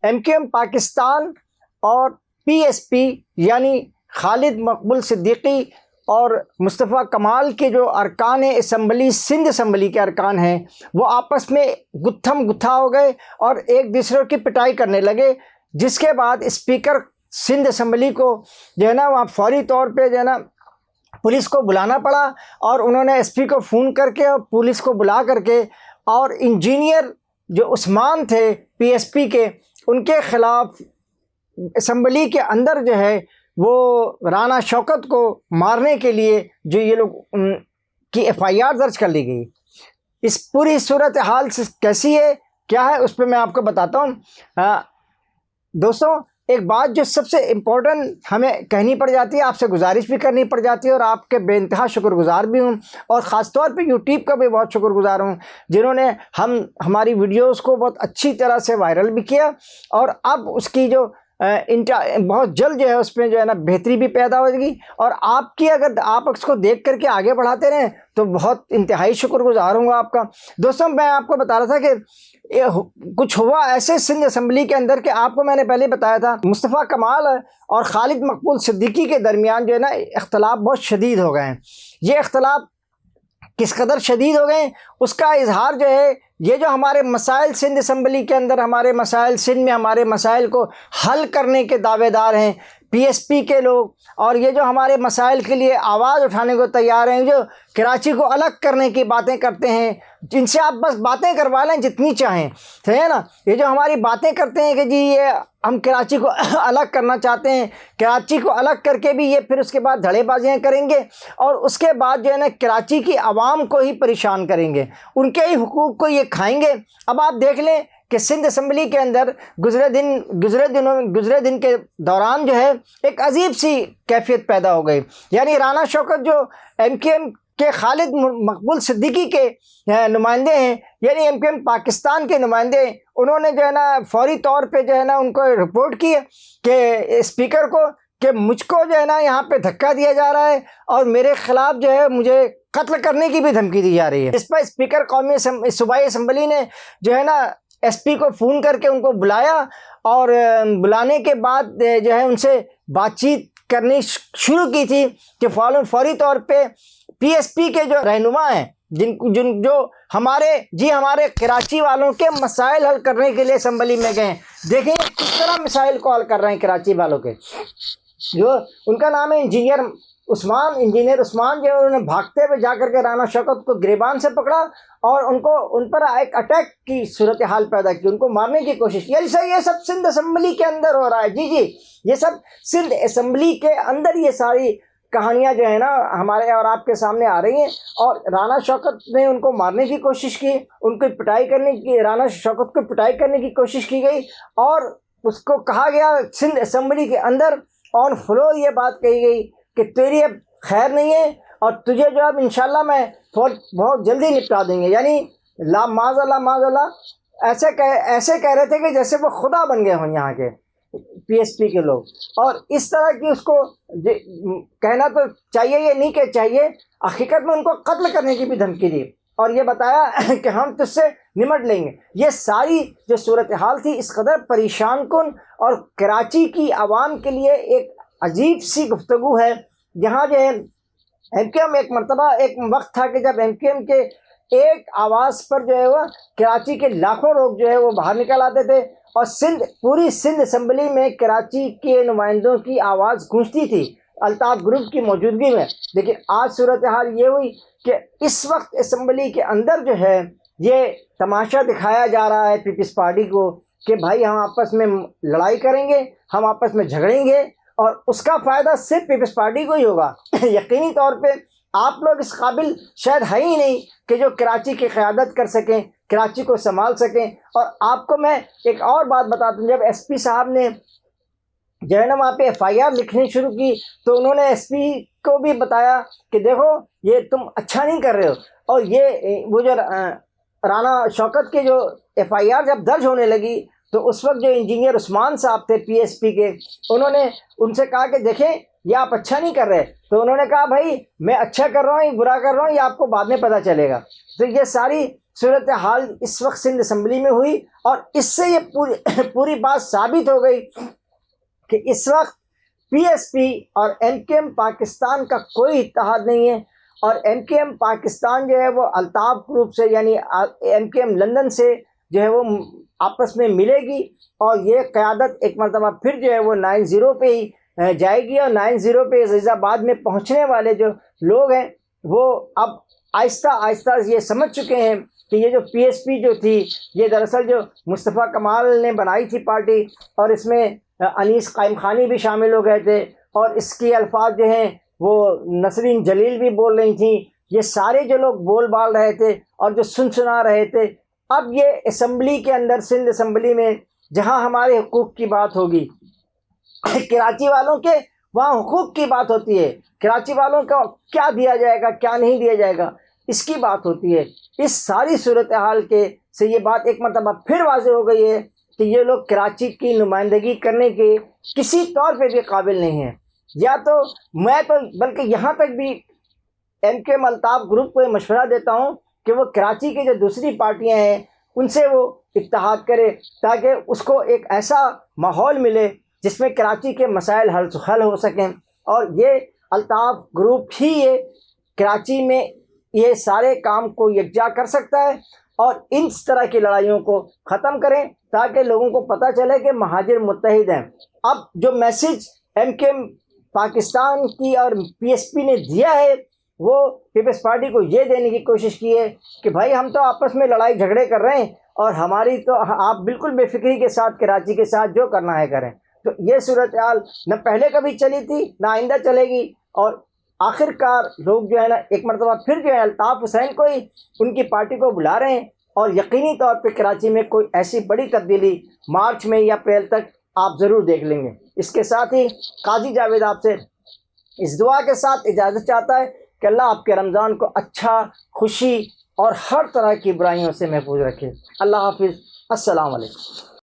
MQM Pakistan اور PSP یعنی خالد مقبول صدیقی اور مصطفیٰ کمال کے جو ارکان اسمبلی، سندھ اسمبلی کے ارکان ہیں، وہ آپس میں گتھم گتھا ہو گئے اور ایک دوسرے کی پٹائی کرنے لگے، جس کے بعد اسپیکر سندھ اسمبلی کو جو ہے نا وہاں فوری طور پہ جو ہے نا پولیس کو بلانا پڑا، اور انہوں نے SP کو فون کر کے اور پولیس کو بلا کر کے اور انجینئر جو عثمان تھے PSP کے، ان کے خلاف اسمبلی کے اندر جو ہے وہ رانا شوکت کو مارنے کے لیے جو یہ لوگ کی FIR درج کر لی گئی۔ اس پوری صورتحال کیسی ہے، کیا ہے، اس پہ میں آپ کو بتاتا ہوں۔ دوستوں، ایک بات جو سب سے امپورٹنٹ ہمیں کہنی پڑ جاتی ہے، آپ سے گزارش بھی کرنی پڑ جاتی ہے، اور آپ کے بے انتہا شکر گزار بھی ہوں، اور خاص طور پہ YouTube کا بھی بہت شکر گزار ہوں، جنہوں نے ہماری ویڈیوز کو بہت اچھی طرح سے وائرل بھی کیا، اور اب اس کی جو بہت جلد جو ہے اس میں جو ہے نا بہتری بھی پیدا ہو گی، اور آپ کی اگر آپ اس کو دیکھ کر کے آگے بڑھاتے رہیں تو بہت انتہائی شکر گزار ہوں گا آپ کا۔ دوستوں، میں آپ کو بتا رہا تھا کہ کچھ ہوا ایسے سندھ اسمبلی کے اندر کہ آپ کو میں نے پہلے بتایا تھا، مصطفیٰ کمال اور خالد مقبول صدیقی کے درمیان جو ہے نا اختلاف بہت شدید ہو گئے ہیں۔ یہ اختلاف کس قدر شدید ہو گئے، اس کا اظہار جو ہے، یہ جو ہمارے مسائل سندھ اسمبلی کے اندر، ہمارے مسائل سندھ میں، ہمارے مسائل کو حل کرنے کے دعوے دار ہیں PSP کے لوگ، اور یہ جو ہمارے مسائل کے لیے آواز اٹھانے کو تیار ہیں، جو کراچی کو الگ کرنے کی باتیں کرتے ہیں، جن سے آپ بس باتیں کروا لیں جتنی چاہیں، ہے نا، یہ جو ہماری باتیں کرتے ہیں کہ جی یہ ہم کراچی کو الگ کرنا چاہتے ہیں، کراچی کو الگ کر کے بھی یہ پھر اس کے بعد دھڑے بازیاں کریں گے، اور اس کے بعد جو ہے نا کراچی کی عوام کو ہی پریشان کریں گے، ان کے ہی حقوق کو یہ کھائیں گے۔ اب آپ دیکھ لیں کہ سندھ اسمبلی کے اندر گزرے دن کے دوران جو ہے ایک عجیب سی کیفیت پیدا ہو گئی، یعنی رانا شوکت جو MQM کے خالد مقبول صدیقی کے نمائندے ہیں، یعنی MQM پاکستان کے نمائندے، انہوں نے جو ہے نا فوری طور پہ جو ہے نا ان کو رپورٹ کی کہ اسپیکر کو کہ مجھ کو جو ہے نا یہاں پہ دھکا دیا جا رہا ہے، اور میرے خلاف جو ہے مجھے قتل کرنے کی بھی دھمکی دی جا رہی ہے۔ اس پر اسپیکر صوبائی اسمبلی نے جو ہے نا SP کو فون کر کے ان کو بلایا، اور بلانے کے بعد جو ہے ان سے بات چیت کرنی شروع کی تھی کہ فوری طور پہ PSP کے جو رہنما ہیں، جو ہمارے کراچی والوں کے مسائل حل کرنے کے لیے اسمبلی میں گئے ہیں، دیکھیں کس طرح مسائل کو حل کر رہے ہیں کراچی والوں کے، جو ان کا نام ہے انجینئر عثمان جو انہوں نے بھاگتے ہوئے جا کر کے رانا شوکت کو گریبان سے پکڑا، اور ان پر ایک اٹیک کی صورتحال پیدا کی، ان کو مارنے کی کوشش کی۔ یہ سب سندھ اسمبلی کے اندر ہو رہا ہے، جی یہ سب سندھ اسمبلی کے اندر یہ ساری کہانیاں جو ہے نا ہمارے اور آپ کے سامنے آ رہی ہیں، اور رانا شوکت نے ان کو مارنے کی کوشش کی، ان کو رانا شوکت کو پٹائی کرنے کی کوشش کی گئی، اور اس کو کہا گیا سندھ اسمبلی کے اندر آن فلور یہ بات کہی گئی کہ تیری اب خیر نہیں ہے، اور تجھے جو اب انشاءاللہ میں بہت جلدی نپٹا دیں گے، یعنی معاذ اللہ ایسے کہہ رہے تھے کہ جیسے وہ خدا بن گئے ہوں یہاں کے PSP کے لوگ، اور اس طرح کی اس کو کہنا تو چاہیے، یہ نہیں کہ چاہیے، حقیقت میں ان کو قتل کرنے کی بھی دھمکی دی، اور یہ بتایا کہ ہم تجھ سے نمٹ لیں گے۔ یہ ساری جو صورتحال تھی اس قدر پریشان کن، اور کراچی کی عوام کے لیے ایک عجیب سی گفتگو ہے، جہاں جو ہے MQM ایک وقت تھا کہ جب MQM کے ایک آواز پر جو ہے وہ کراچی کے لاکھوں لوگ جو ہے وہ باہر نکل آتے تھے، اور پوری سندھ اسمبلی میں کراچی کے نمائندوں کی آواز گونجتی تھی الطاف گروپ کی موجودگی میں۔ لیکن آج صورتحال یہ ہوئی کہ اس وقت اسمبلی کے اندر جو ہے یہ تماشا دکھایا جا رہا ہے پیپلز پارٹی کو کہ بھائی ہم آپس میں لڑائی کریں گے، ہم آپس میں جھگڑیں گے، اور اس کا فائدہ صرف پیپلز پارٹی کو ہی ہوگا۔ یقینی طور پہ آپ لوگ اس قابل شاید ہے ہی نہیں کہ جو کراچی کی قیادت کر سکیں، کراچی کو سنبھال سکیں۔ اور آپ کو میں ایک اور بات بتاتا ہوں، جب SP صاحب نے جو ہے نا وہاں پہ FIR لکھنی شروع کی تو انہوں نے SP کو بھی بتایا کہ دیکھو یہ تم اچھا نہیں کر رہے ہو، اور یہ وہ جو رانا شوکت کے جو FIR جب درج ہونے لگی تو اس وقت جو انجینئر عثمان صاحب تھے PSP کے، انہوں نے ان سے کہا کہ دیکھیں یہ آپ اچھا نہیں کر رہے. تو انہوں نے کہا بھائی میں اچھا کر رہا ہوں یا برا کر رہا ہوں یہ آپ کو بعد میں پتہ چلے گا. تو یہ ساری صورتحال اس وقت سندھ اسمبلی میں ہوئی، اور اس سے یہ پوری بات ثابت ہو گئی کہ اس وقت پی ایس پی اور ایم کیو ایم پاکستان کا کوئی اتحاد نہیں ہے. اور ایم کیو ایم پاکستان جو ہے وہ الطاف گروپ سے یعنی ایم کیو ایم لندن سے جو ہے وہ آپس میں ملے گی، اور یہ قیادت ایک مرتبہ پھر جو ہے وہ 9-0 پہ ہی جائے گی. اور 9-0 پہ عزیز آباد میں پہنچنے والے جو لوگ ہیں وہ اب آہستہ آہستہ یہ سمجھ چکے ہیں کہ یہ جو پی ایس پی جو تھی یہ دراصل جو مصطفیٰ کمال نے بنائی تھی پارٹی، اور اس میں انیس قائم خانی بھی شامل ہو گئے تھے، اور اس کے الفاظ جو ہیں وہ نسرین جلیل بھی بول رہی تھیں، یہ سارے جو لوگ بول بال رہے تھے اور جو سنا رہے تھے. اب یہ اسمبلی کے اندر سندھ اسمبلی میں جہاں ہمارے حقوق کی بات ہوگی، کراچی والوں کے وہاں حقوق کی بات ہوتی ہے، کراچی والوں کو کیا دیا جائے گا کیا نہیں دیا جائے گا اس کی بات ہوتی ہے. اس ساری صورتحال کے سے یہ بات ایک مرتبہ پھر واضح ہو گئی ہے کہ یہ لوگ کراچی کی نمائندگی کرنے کے کسی طور پہ بھی قابل نہیں ہیں. یا تو میں تو بلکہ یہاں تک بھی ایم کے الطاف گروپ کو یہ مشورہ دیتا ہوں کہ وہ کراچی کی جو دوسری پارٹیاں ہیں ان سے وہ اتحاد کرے، تاکہ اس کو ایک ایسا ماحول ملے جس میں کراچی کے مسائل حل ہو سکیں. اور یہ الطاف گروپ ہی یہ کراچی میں یہ سارے کام کو یکجا کر سکتا ہے اور اس طرح کی لڑائیوں کو ختم کریں، تاکہ لوگوں کو پتہ چلے کہ مہاجر متحد ہیں. اب جو میسج ایم کے پاکستان کی اور پی ایس پی نے دیا ہے وہ پیپلز پارٹی کو یہ دینے کی کوشش کی ہے کہ بھائی ہم تو آپس میں لڑائی جھگڑے کر رہے ہیں، اور ہماری تو آپ بالکل بے فکری کے ساتھ کراچی کے ساتھ جو کرنا ہے کریں. تو یہ صورتحال نہ پہلے کبھی چلی تھی نہ آئندہ چلے گی، اور آخر کار لوگ جو ہے نا ایک مرتبہ پھر جو ہے الطاف حسین کو ہی ان کی پارٹی کو بلا رہے ہیں، اور یقینی طور پہ کراچی میں کوئی ایسی بڑی تبدیلی مارچ میں یا اپریل تک آپ ضرور دیکھ لیں گے. اس کے ساتھ ہی قاضی جاوید آپ سے اس دعا کے ساتھ اجازت چاہتا ہے کہ اللہ آپ کے رمضان کو اچھا، خوشی اور ہر طرح کی برائیوں سے محفوظ رکھے. اللہ حافظ. السلام علیکم.